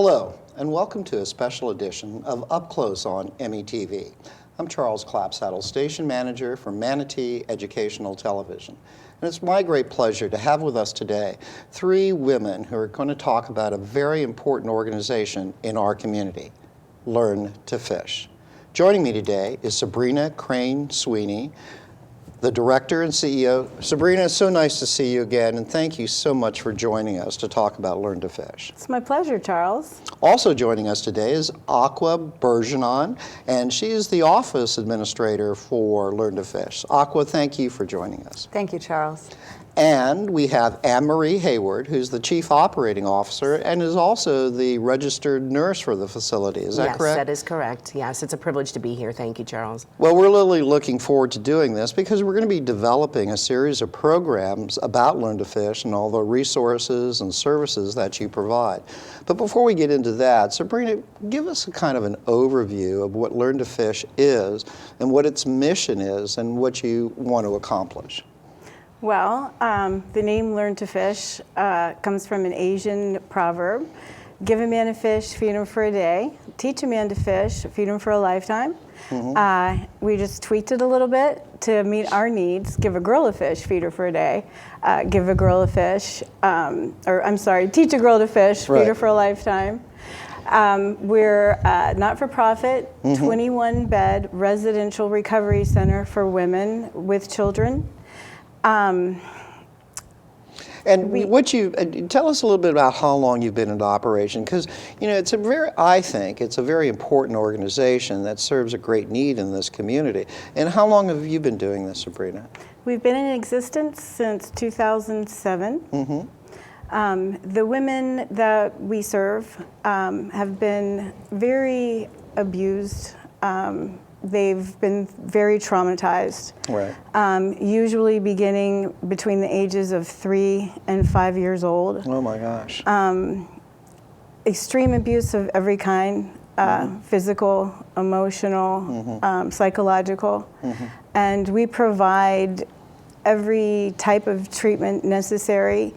Hello, and welcome to a special edition of Up Close on METV. I'm Charles Clapsaddle, station manager for Manatee Educational Television. And it's my great pleasure to have with us today three women who are going to talk about a very important organization in our community, Learn to Fish. Joining me today is Sabrina Crain-Sweeney, the director and CEO. Sabrina, it's so nice to see you again, and thank you so much for joining us to talk about Learn to Fish. It's my pleasure, Charles. Also joining us today is Aqua Bergeron, and she is the office administrator for Learn to Fish. Aqua, thank you for joining us. Thank you, Charles. And we have An-Marye Hayward, who's the Chief Operating Officer and is also the registered nurse for the facility. Is that correct? Yes, that is correct. Yes, it's a privilege to be here. Thank you, Charles. Well, we're really looking forward to doing this because we're going to be developing a series of programs about Learn to Fish and all the resources and services that you provide. But before we get into that, Sabrina, give us a kind of an overview of what Learn to Fish is and what its mission is and what you want to accomplish. Well, the name Learn to Fish comes from an Asian proverb. Give a man a fish, feed him for a day. Teach a man to fish, feed him for a lifetime. Mm-hmm. We just tweaked it a little bit to meet our needs. Give a girl a fish, feed her for a day. Give a girl a fish, teach a girl to fish, feed her for a lifetime. We're not-for-profit, 21-bed residential recovery center for women with children. And tell us a little bit about how long you've been in operation, because I think it's a very important organization that serves a great need in this community. And how long have you been doing this, Sabrina? We've been in existence since 2007. Mm-hmm. The women that we serve have been very abused. They've been very traumatized, right. Usually beginning between the ages of 3 and 5 years old. Oh my gosh. Extreme abuse of every kind, physical, emotional, psychological. And we provide every type of treatment necessary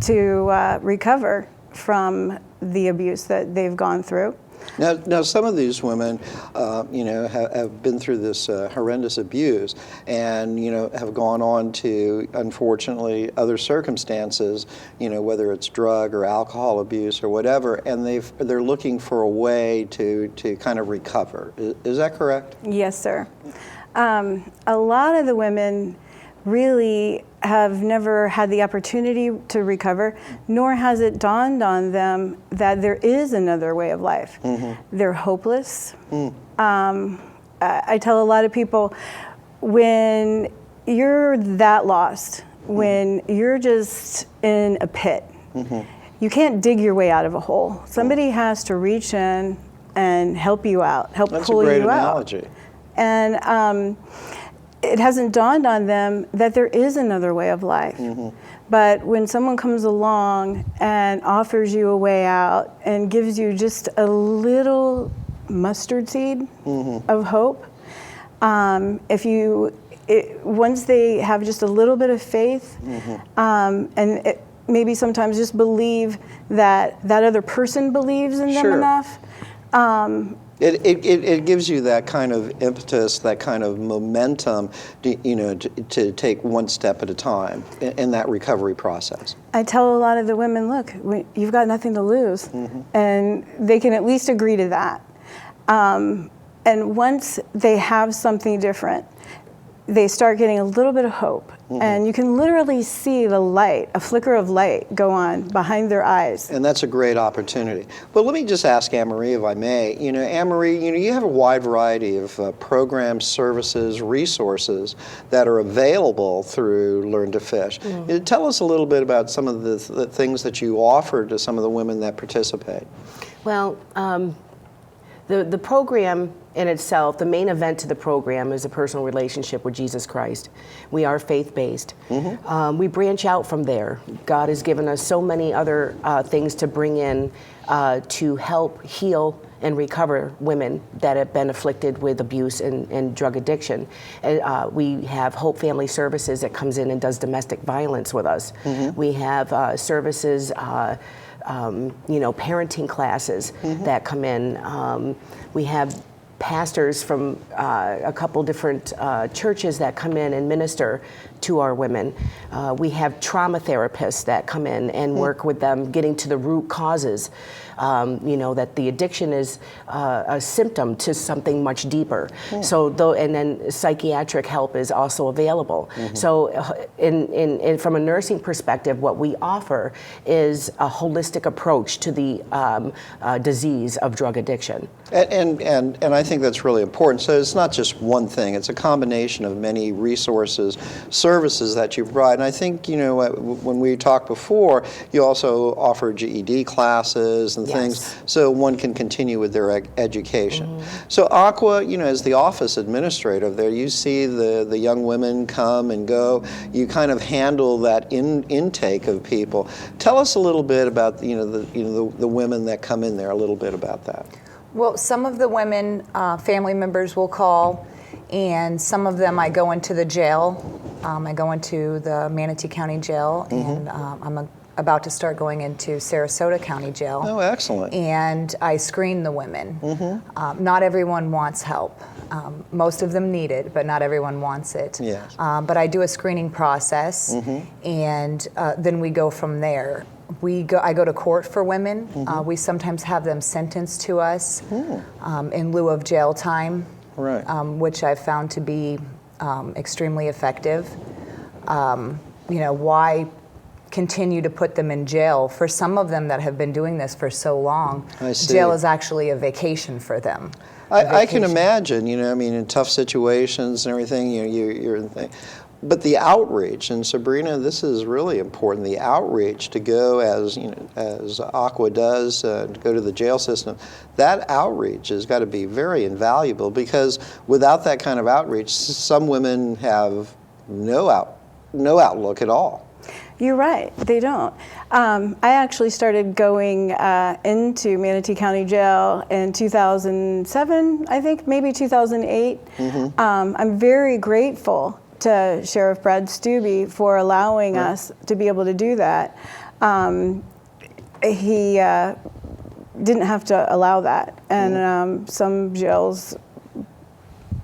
to recover from the abuse that they've gone through. Now, some of these women, have been through this horrendous abuse, and have gone on to, unfortunately, other circumstances. Whether it's drug or alcohol abuse or whatever, and they're looking for a way to kind of recover. Is that correct? Yes, sir. A lot of the women really have never had the opportunity to recover, nor has it dawned on them that there is another way of life. They're hopeless. I tell a lot of people, when you're that lost, when you're just in a pit, you can't dig your way out of a hole. Somebody has to reach in and help you out, pull you out. That's a great analogy. And it hasn't dawned on them that there is another way of life. But when someone comes along and offers you a way out and gives you just a little mustard seed of hope, once they have just a little bit of faith, and maybe sometimes just believe that other person believes in them enough, It gives you that kind of impetus, that kind of momentum, to take one step at a time in that recovery process. I tell a lot of the women, look, you've got nothing to lose, and they can at least agree to that. And once they have something different, they start getting a little bit of hope. And you can literally see the light, a flicker of light go on behind their eyes. And that's a great opportunity. But let me just ask An-Marye, if I may. An-Marye, you have a wide variety of programs, services, resources that are available through Learn to Fish. Tell us a little bit about some of the things that you offer to some of the women that participate. Well, the program in itself, the main event to the program is a personal relationship with Jesus Christ. We are faith-based. We branch out from there. God has given us so many other things to bring in to help heal and recover women that have been afflicted with abuse and drug addiction. We have Hope Family Services that comes in and does domestic violence with us. We have services, parenting classes that come in. We have pastors from a couple different churches that come in and minister to our women. We have trauma therapists that come in and work with them, getting to the root causes. That the addiction is a symptom to something much deeper. And then psychiatric help is also available. So from a nursing perspective, what we offer is a holistic approach to the disease of drug addiction. And I think that's really important. So it's not just one thing, it's a combination of many resources, services that you provide. And I think, when we talked before, you also offer GED classes and things, so one can continue with their education. So Aqua, as the office administrator there, you see the young women come and go. You kind of handle that intake of people. Tell us a little bit about the women that come in there. A little bit about that. Well, some of the women, family members will call, and some of them I go into the jail. I go into the Manatee County Jail, and I'm about to start going into Sarasota County Jail. Oh, excellent. And I screen the women. Not everyone wants help. Most of them need it, but not everyone wants it. Yes. But I do a screening process, and then we go from there. I go to court for women. We sometimes have them sentenced to us in lieu of jail time, right. Which I've found to be extremely effective. Why continue to put them in jail? For some of them that have been doing this for so long, jail is actually a vacation for them. I can imagine, in tough situations and everything, you're in the thing. But the outreach, and Sabrina, this is really important, the outreach to go as Aqua does, to go to the jail system, that outreach has got to be very invaluable, because without that kind of outreach, some women have no outlook at all. You're right, they don't. I actually started going into Manatee County Jail in 2007, I think, maybe 2008. I'm very grateful to Sheriff Brad Stubbe for allowing us to be able to do that. He didn't have to allow that, and some jails,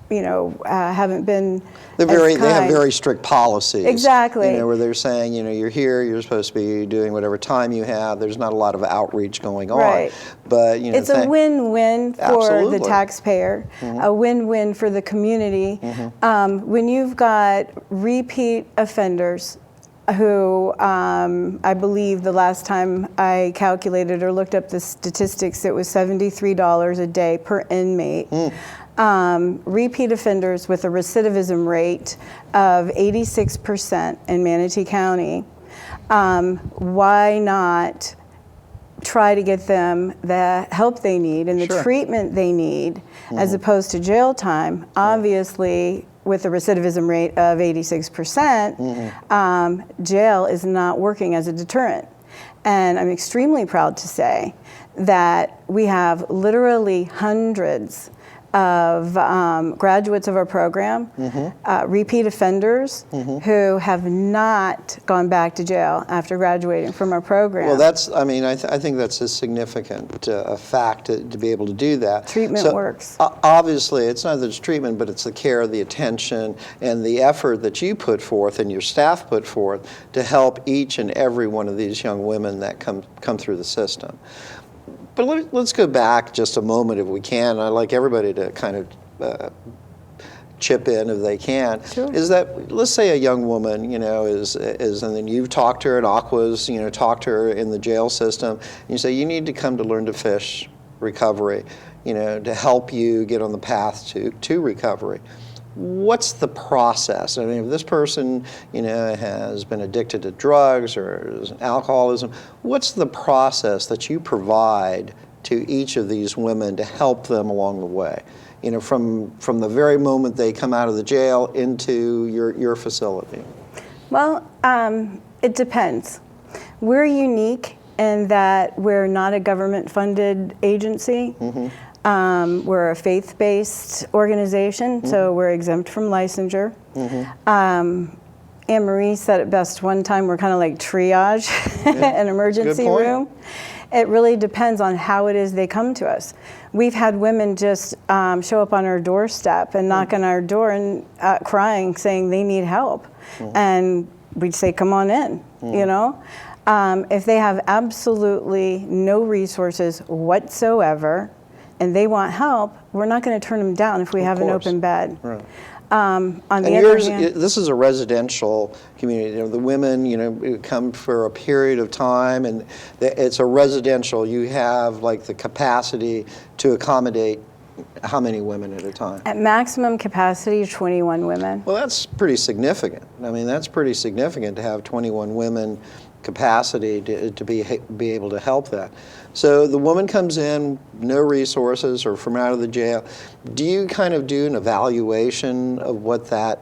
haven't been. They have very strict policies. Exactly. Where they're saying, you're here, you're supposed to be doing whatever time you have. There's not a lot of outreach going on. Right. But it's a win-win for the taxpayer, a win-win for the community. When you've got repeat offenders who, I believe the last time I calculated or looked up the statistics, it was $73 a day per inmate. Repeat offenders with a recidivism rate of 86% in Manatee County. Why not try to get them the help they need and the treatment they need, as opposed to jail time? Obviously, with a recidivism rate of 86%, jail is not working as a deterrent. And I'm extremely proud to say that we have literally hundreds of graduates of our program, repeat offenders who have not gone back to jail after graduating from our program. Well, I think that's a significant fact to be able to do that. Treatment works. Obviously, it's not just treatment, but it's the care, the attention, and the effort that you put forth and your staff put forth to help each and every one of these young women that come through the system. But let's go back just a moment if we can. I'd like everybody to kind of chip in if they can. Sure. Is that, let's say a young woman, is and then you've talked to her at Aqua's, talked to her in the jail system, and you say you need to come to Learn to Fish recovery, to help you get on the path to recovery. What's the process? I mean, if this person, has been addicted to drugs or alcoholism, what's the process that you provide to each of these women to help them along the way? From the very moment they come out of the jail into your facility. Well, it depends. We're unique in that we're not a government-funded agency. We're a faith-based organization, so we're exempt from licensure. An-Marye said it best one time, we're kind of like triage, an emergency room. It really depends on how it is they come to us. We've had women just show up on our doorstep and knock on our door and crying, saying they need help. And we'd say, come on in, you know? If they have absolutely no resources whatsoever and they want help, we're not going to turn them down if we have an open bed. Right. On And the other hand, this is a residential community. You know, the women, you know, come for a period of time, and it's a residential. You have like the capacity to accommodate how many women at a time? at maximum capacity, 21 women. Well, that's pretty significant. I mean, that's pretty significant to have 21 women capacity to be able to help that. So the woman comes in, no resources, or from out of the jail. Do you kind of do an evaluation of what that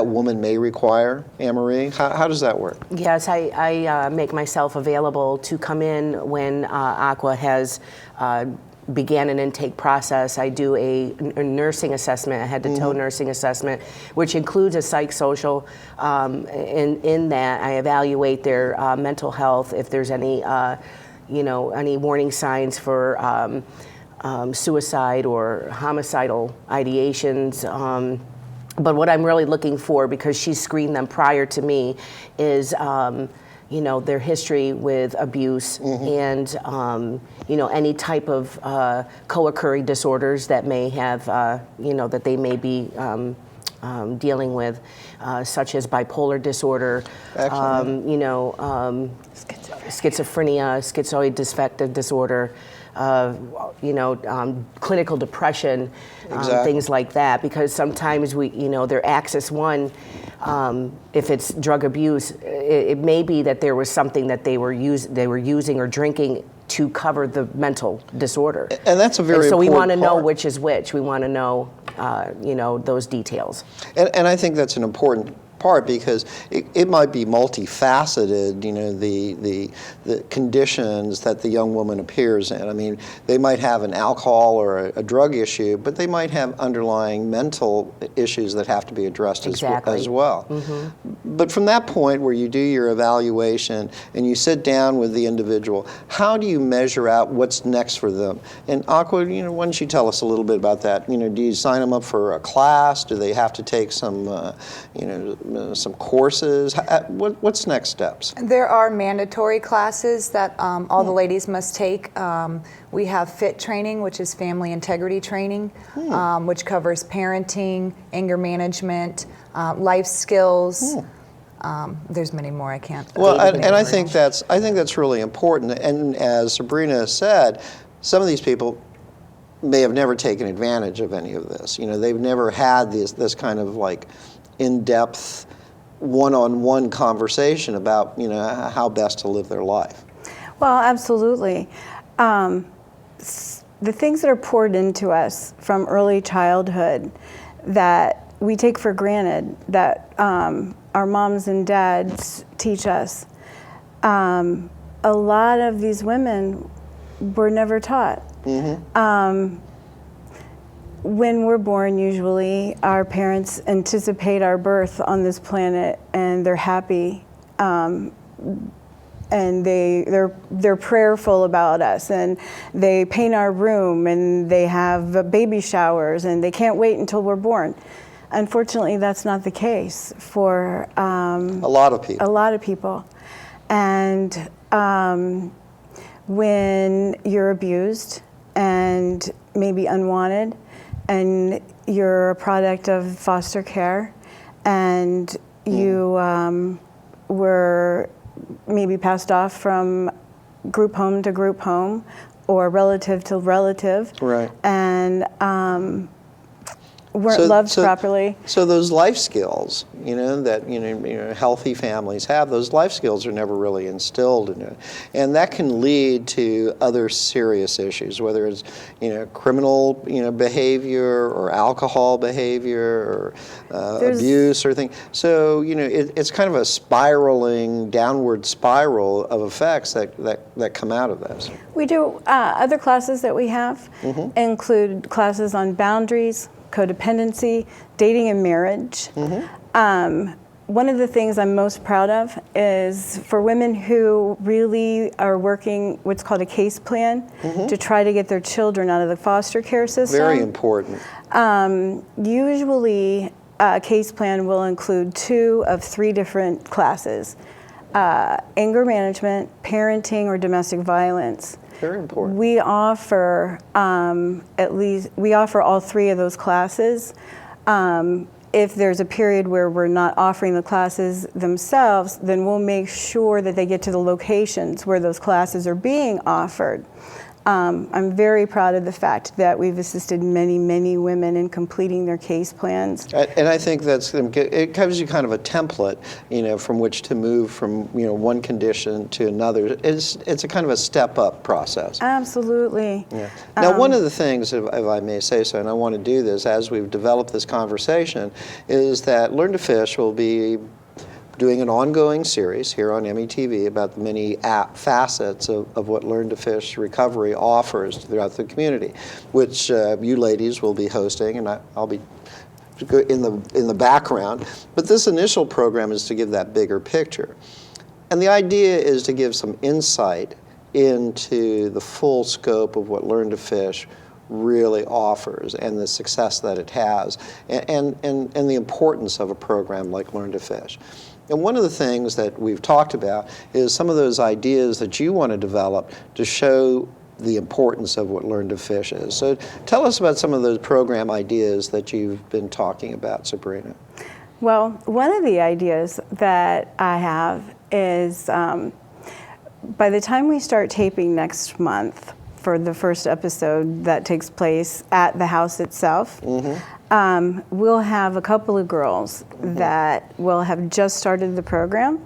woman may require, An-Marye? How does that work? Yes, I make myself available to come in when Aqua has began an intake process. I do a nursing assessment, a head-to-toe nursing assessment, which includes a psychosocial. In that, I evaluate their mental health, if there's any, any warning signs for suicide or homicidal ideations. But what I'm really looking for, because she screened them prior to me, is their history with abuse and any type of co-occurring disorders that may have that they may be dealing with, such as bipolar disorder, schizophrenia, schizoid affective disorder, clinical depression, things like that. Because sometimes their axis one, if it's drug abuse, it may be that there was something that they were using or drinking to cover the mental disorder. And that's a very so important we want to know part. which is which. We want to know, those details. And I think that's an important part, because it might be multifaceted, the conditions that the young woman appears in. I mean, they might have an alcohol or a drug issue, but they might have underlying mental issues that have to be addressed as well. But from that point where you do your evaluation and you sit down with the individual, how do you measure out what's next for them? And Aqua, why don't you tell us a little bit about that? Do you sign them up for a class? Do they have to take some courses? What's next steps? There are mandatory classes that all the ladies must take. We have FIT training, which is family integrity training, which covers parenting, anger management, life skills. There's many more I can't. Well, and I think that's really important. And as Sabrina said, some of these people may have never taken advantage of any of this. They've never had this kind of like in-depth, one-on-one conversation about how best to live their life. Well, absolutely. The things that are poured into us from early childhood that we take for granted, that our moms and dads teach us, a lot of these women were never taught. When we're born, usually, our parents anticipate our birth on this planet, and they're happy, and they're prayerful about us, and they paint our room, and they have baby showers, and they can't wait until we're born. Unfortunately, that's not the case for a lot of people. A lot of people, and when you're abused and maybe unwanted, and you're a product of foster care, and you were maybe passed off from group home to group home, or relative to relative. Right. And weren't loved properly. So those life skills, that healthy families have, those life skills are never really instilled in it, and that can lead to other serious issues, whether it's criminal behavior or alcohol behavior or abuse or things. So it's kind of a spiraling downward spiral of effects that come out of this. We do other classes that we have include classes on boundaries, codependency, dating and marriage. One of the things I'm most proud of is for women who really are working what's called a case plan to try to get their children out of the foster care system. Very important. Usually a case plan will include 2 of 3 different classes. Anger management, parenting, or domestic violence. Very important. We offer all 3 of those classes. If there's a period where we're not offering the classes themselves, then we'll make sure that they get to the locations where those classes are being offered. I'm very proud of the fact that we've assisted many, many women in completing their case plans. And I think it gives you kind of a template, from which to move from, one condition to another. It's a kind of a step-up process. Absolutely. Yeah. Now, one of the things, if I may say so, and I want to do this as we've developed this conversation, is that Learn to Fish will be doing an ongoing series here on METV about the many facets of what Learn to Fish recovery offers throughout the community, which you ladies will be hosting, and I'll be in the background. But this initial program is to give that bigger picture. And the idea is to give some insight into the full scope of what Learn to Fish really offers and the success that it has and the importance of a program like Learn to Fish. And one of the things that we've talked about is some of those ideas that you want to develop to show the importance of what Learn to Fish is. So tell us about some of those program ideas that you've been talking about, Sabrina. Well, one of the ideas that I have is by the time we start taping next month for the first episode that takes place at the house itself, we'll have a couple of girls that will have just started the program.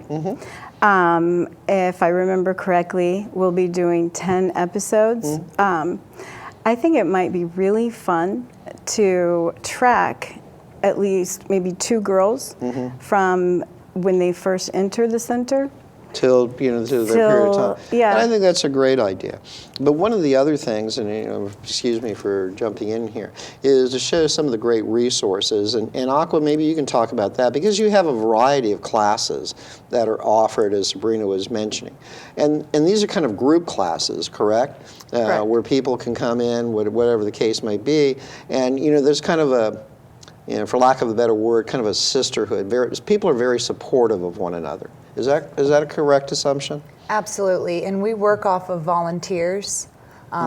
If I remember correctly, we'll be doing 10 episodes. I think it might be really fun to track at least maybe 2 girls from when they first enter the center till their period of time. Yeah. And I think that's a great idea. But one of the other things, and excuse me for jumping in here, is to show some of the great resources. And Aqua, maybe you can talk about that, because you have a variety of classes that are offered, as Sabrina was mentioning. And these are kind of group classes, correct? Correct. Where people can come in, whatever the case may be. And there's kind of a, for lack of a better word, kind of a sisterhood. People are very supportive of one another. Is that a correct assumption? Absolutely, and we work off of volunteers.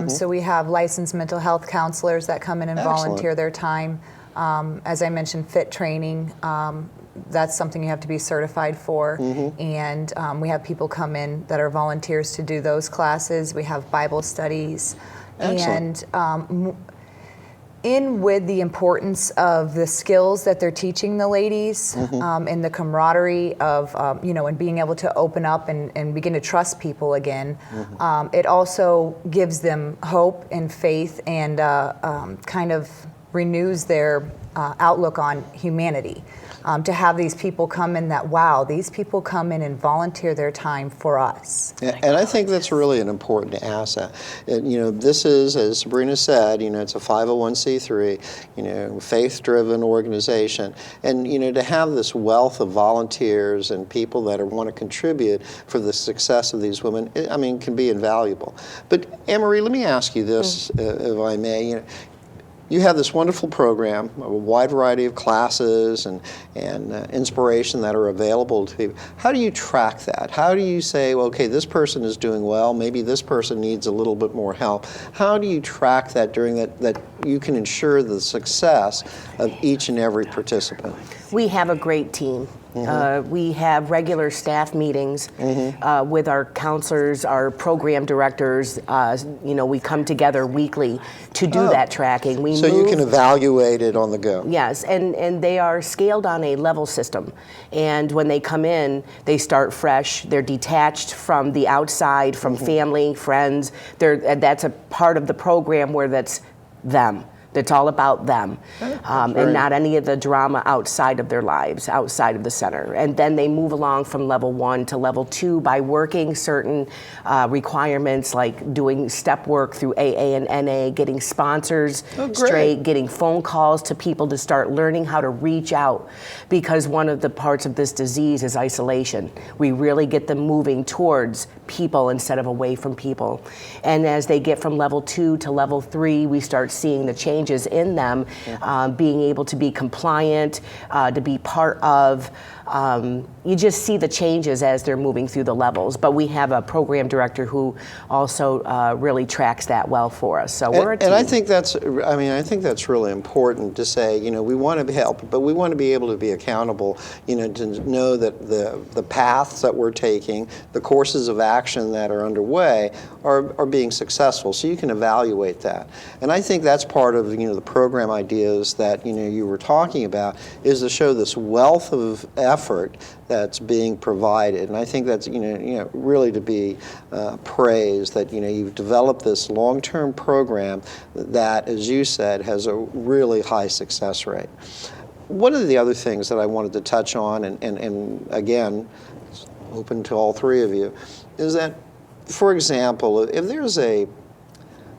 So we have licensed mental health counselors that come in and volunteer their time. As I mentioned, FIT training, that's something you have to be certified for. And we have people come in that are volunteers to do those classes. We have Bible studies. Excellent. And with the importance of the skills that they're teaching the ladies, and the camaraderie of, and being able to open up and begin to trust people again, it also gives them hope and faith and kind of renews their outlook on humanity. To have these people come in these people come in and volunteer their time for us. And I think that's really an important asset. This is, as Sabrina said, it's a 501c3, faith-driven organization. And, to have this wealth of volunteers and people that want to contribute for the success of these women, can be invaluable. But An-Marye, let me ask you this, if I may. You have this wonderful program, a wide variety of classes and inspiration that are available to people. How do you track that? How do you say, well, okay, this person is doing well, maybe this person needs a little bit more help? How do you track that during that you can ensure the success of each and every participant? We have a great team. We have regular staff meetings with our counselors, our program directors. We come together weekly to do that tracking. So you can evaluate it on the go. Yes, and they are scaled on a level system. And when they come in, they start fresh. They're detached from the outside, from family, friends. That's a part of the program where that's them. It's all about them, and not any of the drama outside of their lives, outside of the center. And then they move along from level 1 to level 2 by working certain requirements, like doing step work through AA and NA, getting sponsors straight, getting phone calls to people to start learning how to reach out. Because one of the parts of this disease is isolation. We really get them moving towards people instead of away from people. And as they get from level 2 to level 3, we start seeing the changes in them, being able to be compliant, to be part of. You just see the changes as they're moving through the levels. But we have a program director who also really tracks that well for us. So we're a team. And I think that's really important to say. We want to help, but we want to be able to be accountable. To know that the paths that we're taking, the courses of action that are underway, are being successful. So you can evaluate that. And I think that's part of the program ideas that you were talking about, is to show this wealth of effort that's being provided. And I think that's really to be praised, that you've developed this long-term program that, as you said, has a really high success rate. One of the other things that I wanted to touch on, and again, it's open to all three of you, is that, for example, if there's a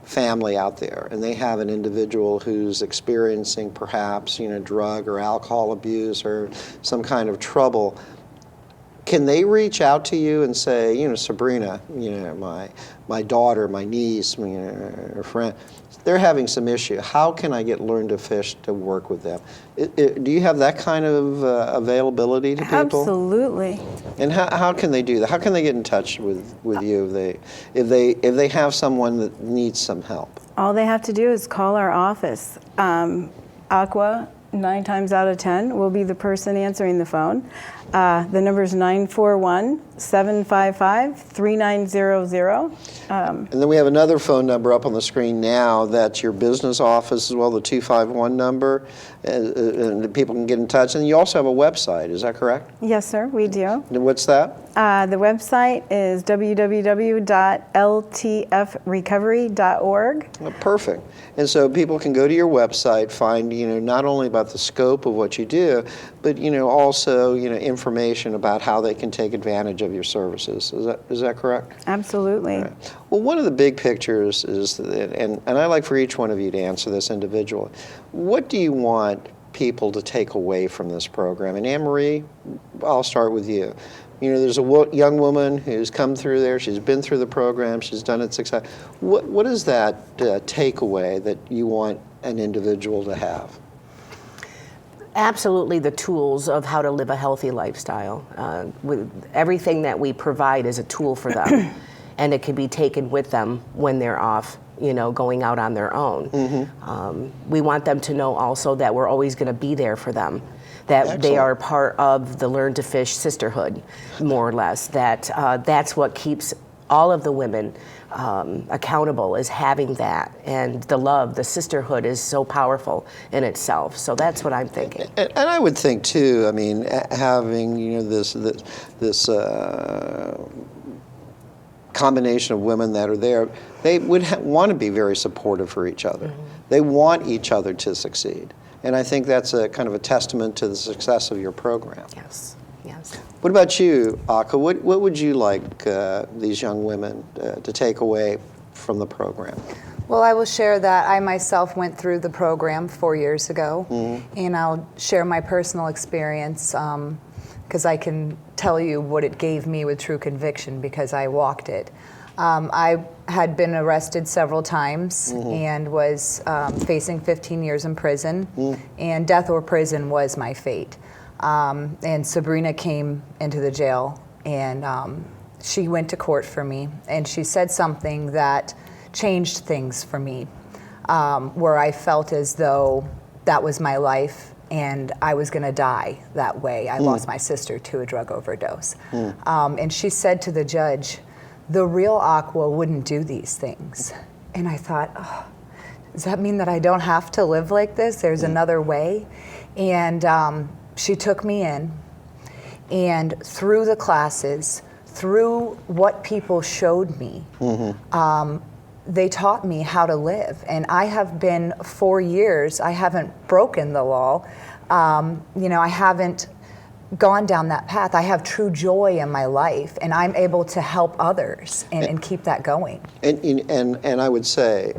family out there and they have an individual who's experiencing perhaps drug or alcohol abuse or some kind of trouble, can they reach out to you and say, Sabrina, my daughter, my niece, her friend, they're having some issue. How can I get Learn to Fish to work with them? Do you have that kind of availability to people? Absolutely. And how can they do that? How can they get in touch with you if they have someone that needs some help? All they have to do is call our office. Aqua, 9 times out of 10, will be the person answering the phone. The number is 941-755-3900. And then we have another phone number up on the screen now. That's your business office as well, the 251 number, and people can get in touch. And you also have a website, is that correct? Yes, sir, we do. And what's that? The website is www.ltfrecovery.org. Oh, perfect. And so people can go to your website, find not only about the scope of what you do, but also information about how they can take advantage of your services. Is that correct? Absolutely. Right. Well, one of the big pictures is, and I'd like for each one of you to answer this individually. What do you want people to take away from this program? And An-Marye, I'll start with you. There's a young woman who's come through there. She's been through the program. She's done it successfully. What is that takeaway that you want an individual to have? Absolutely, the tools of how to live a healthy lifestyle. With everything that we provide is a tool for them, and it can be taken with them when they're off, going out on their own. We want them to know also that we're always going to be there for them, that Excellent. They are part of the Learn to Fish sisterhood, more or less. That that's what keeps all of the women accountable, is having that, and the love, the sisterhood is so powerful in itself. So that's what I'm thinking. And I would think too. Having this combination of women that are there, they would want to be very supportive for each other. They want each other to succeed, and I think that's a kind of a testament to the success of your program. Yes. Yes. What about you, Aqua? What would you like these young women to take away from the program? Well, I will share that I myself went through the program 4 years ago, and I'll share my personal experience because I can tell you what it gave me with true conviction because I walked it. I had been arrested several times and was facing 15 years in prison, and death or prison was my fate. And Sabrina came into the jail, and she went to court for me, and she said something that changed things for me, where I felt as though that was my life, and I was going to die that way. I lost my sister to a drug overdose. And she said to the judge, "The real Aqua wouldn't do these things." And I thought, oh, does that mean that I don't have to live like this? There's another way? And she took me in, and through the classes, through what people showed me, they taught me how to live. And I have been 4 years, I haven't broken the law. I haven't gone down that path. I have true joy in my life, and I'm able to help others and keep that going. And I would say,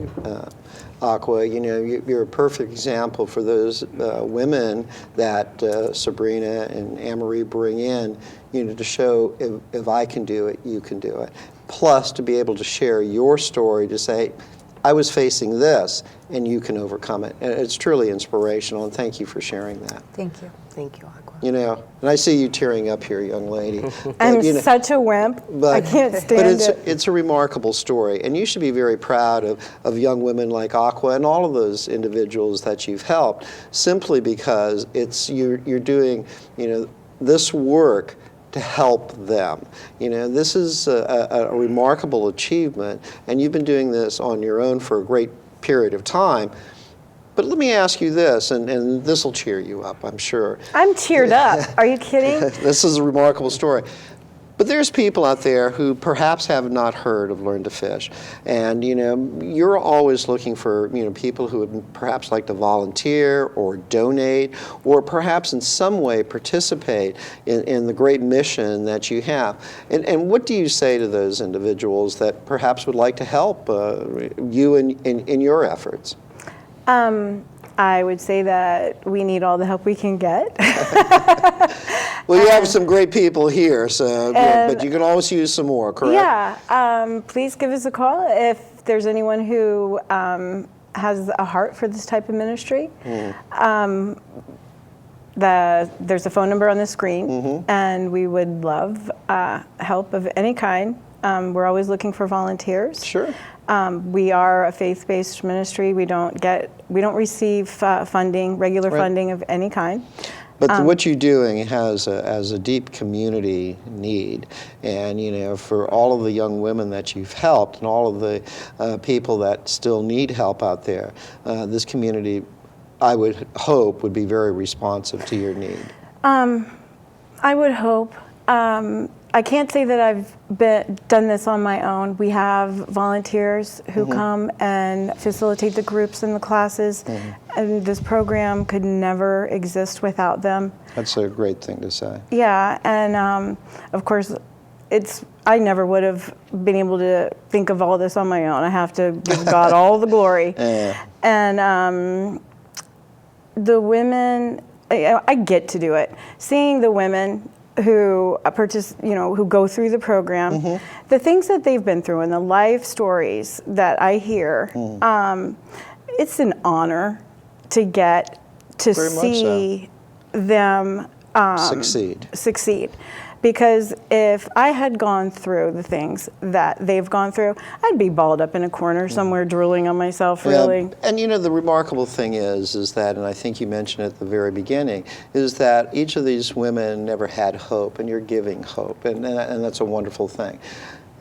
Aqua, you're a perfect example for those women that Sabrina and An-Marye bring in, to show if I can do it, you can do it. Plus, to be able to share your story, to say, I was facing this, and you can overcome it. And it's truly inspirational, and thank you for sharing that. Thank you. Thank you, Aqua. And I see you tearing up here, young lady. I'm such a wimp. I can't stand it. It's a remarkable story, and you should be very proud of young women like Aqua and all of those individuals that you've helped, simply because you're doing this work to help them. This is a remarkable achievement, and you've been doing this on your own for a great period of time. But let me ask you this, and this will cheer you up, I'm sure. I'm cheered up. Are you kidding? This is a remarkable story. But there's people out there who perhaps have not heard of Learn to Fish. And, you're always looking for, people who would perhaps like to volunteer or donate or perhaps in some way participate in the great mission that you have. And what do you say to those individuals that perhaps would like to help you in your efforts? I would say that we need all the help we can get. Well, you have some great people here, but you can always use some more, correct? Yeah. Please give us a call if there's anyone who has a heart for this type of ministry. There's a phone number on the screen, and we would love help of any kind. We're always looking for volunteers. Sure. We are a faith-based ministry. We don't receive funding, regular funding of any kind. But what you're doing has a deep community need, and for all of the young women that you've helped and all of the people that still need help out there, this community, I would hope, would be very responsive to your need. I would hope. I can't say that I've done this on my own. We have volunteers who come and facilitate the groups and the classes, and this program could never exist without them. That's a great thing to say. Yeah, and of course, I never would have been able to think of all this on my own. I have to give God all the glory. And the women, I get to do it. Seeing the women who who go through the program, the things that they've been through and the life stories that I hear, it's an honor to get to see them succeed. Because if I had gone through the things that they've gone through, I'd be balled up in a corner somewhere drooling on myself, really. And the remarkable thing is that, and I think you mentioned at the very beginning, is that each of these women never had hope, and you're giving hope, and that's a wonderful thing.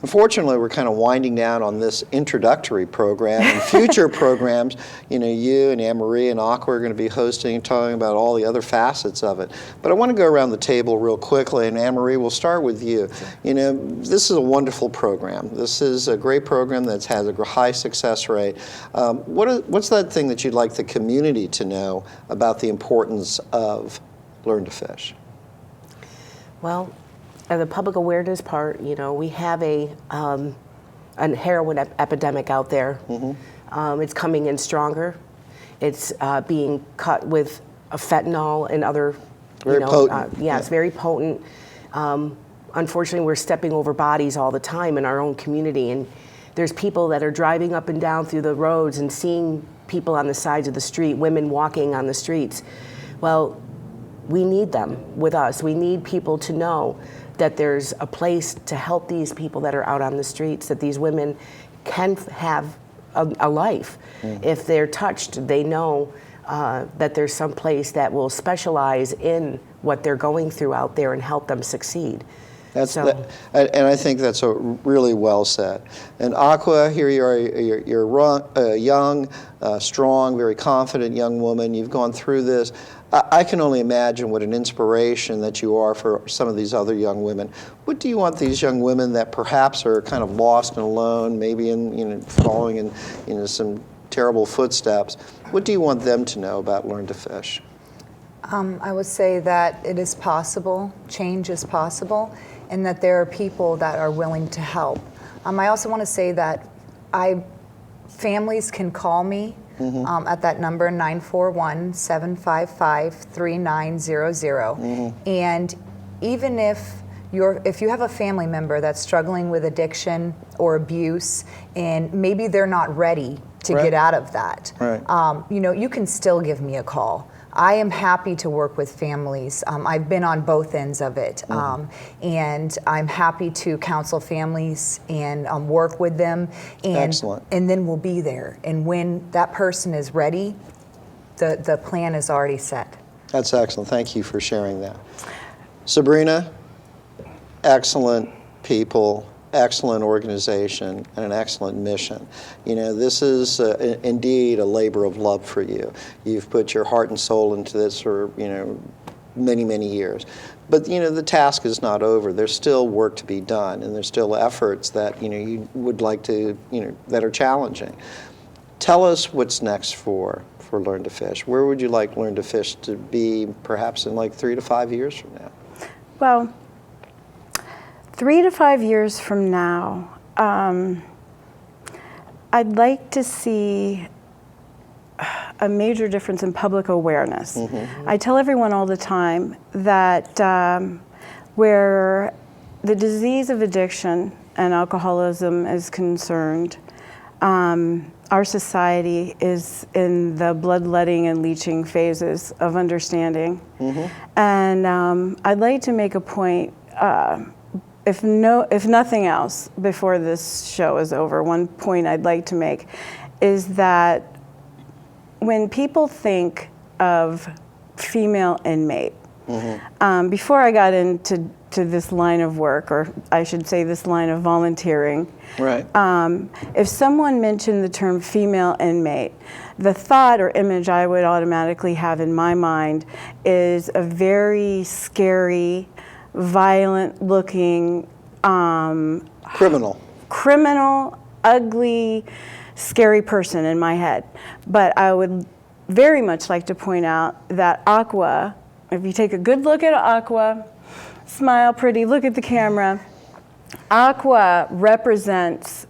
Unfortunately, we're kind of winding down on this introductory program. And future programs, you and An-Marye and Aqua are going to be hosting and talking about all the other facets of it. But I want to go around the table real quickly, and An-Marye, we'll start with you. This is a wonderful program. This is a great program that has a high success rate. What's that thing that you'd like the community to know about the importance of Learn to Fish? Well, the public awareness part, we have a heroin epidemic out there. It's coming in stronger. It's being cut with fentanyl and other, very potent. It's very potent. Unfortunately, we're stepping over bodies all the time in our own community, and there's people that are driving up and down through the roads and seeing people on the sides of the street, women walking on the streets. Well, we need them with us. We need people to know that there's a place to help these people that are out on the streets, that these women can have a life. If they're touched, they know that there's some place that will specialize in what they're going through out there and help them succeed. And I think that's really well said. And Aqua, here you are, you're a young, strong, very confident young woman. You've gone through this. I can only imagine what an inspiration that you are for some of these other young women. What do you want these young women that perhaps are kind of lost and alone, maybe following in some terrible footsteps, what do you want them to know about Learn to Fish? I would say that it is possible, change is possible, and that there are people that are willing to help. I also want to say that families can call me at that number, 941-755-3900. And even if you have a family member that's struggling with addiction or abuse, and maybe they're not ready to get out of that, you can still give me a call. I am happy to work with families. I've been on both ends of it. And I'm happy to counsel families and work with them. And, Excellent. And then we'll be there. And when that person is ready, the plan is already set. That's excellent. Thank you for sharing that. Sabrina, excellent people, excellent organization, and an excellent mission. This is indeed a labor of love for you. You've put your heart and soul into this for, many, many years. But, the task is not over. There's still work to be done, and there's still efforts that, you would like to, that are challenging. Tell us what's next for Learn to Fish. Where would you like Learn to Fish to be perhaps in like 3 to 5 years from now? Well, 3 to 5 years from now, I'd like to see a major difference in public awareness. I tell everyone all the time that where the disease of addiction and alcoholism is concerned, our society is in the bloodletting and leaching phases of understanding. And I'd like to make a point, if nothing else, before this show is over, one point I'd like to make is that when people think of female inmate, before I got into this line of work, or I should say this line of volunteering, if someone mentioned the term female inmate, the thought or image I would automatically have in my mind is a very scary, violent-looking, criminal, ugly, scary person in my head. But I would very much like to point out that Aqua, if you take a good look at Aqua, smile pretty, look at the camera, Aqua represents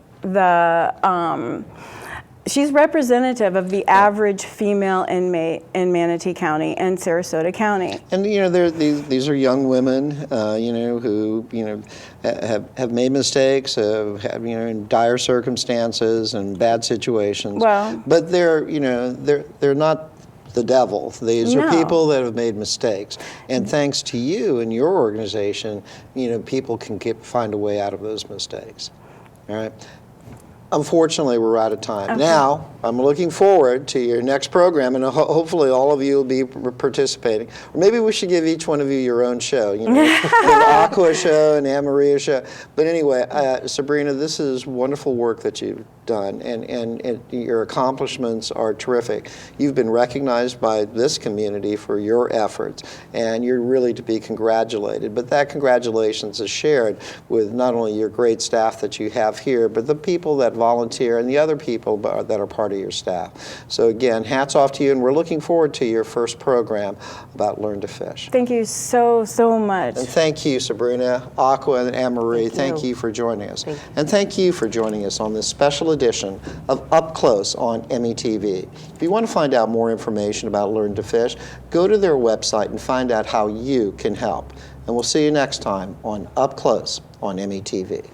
she's representative of the average female inmate in Manatee County and Sarasota County. And these are young women, who have made mistakes, have in dire circumstances and bad situations. Well, but they're not the devil. These are people that have made mistakes, and thanks to you and your organization, people can find a way out of those mistakes. All right. Unfortunately, we're out of time. Okay. Now, I'm looking forward to your next program, and hopefully all of you will be participating. Or maybe we should give each one of you your own show, an Aqua show, an An-Marye show. But anyway, Sabrina, this is wonderful work that you've done, and your accomplishments are terrific. You've been recognized by this community for your efforts, and you're really to be congratulated. But that congratulations is shared with not only your great staff that you have here, but the people that volunteer and the other people that are part of your staff. So again, hats off to you, and we're looking forward to your first program about Learn to Fish. Thank you so much. And thank you, Sabrina, Aqua, and An-Marye. Thank you for joining us. And thank you for joining us on this special edition of Up Close on METV. If you want to find out more information about Learn to Fish, go to their website and find out how you can help. And we'll see you next time on Up Close on METV.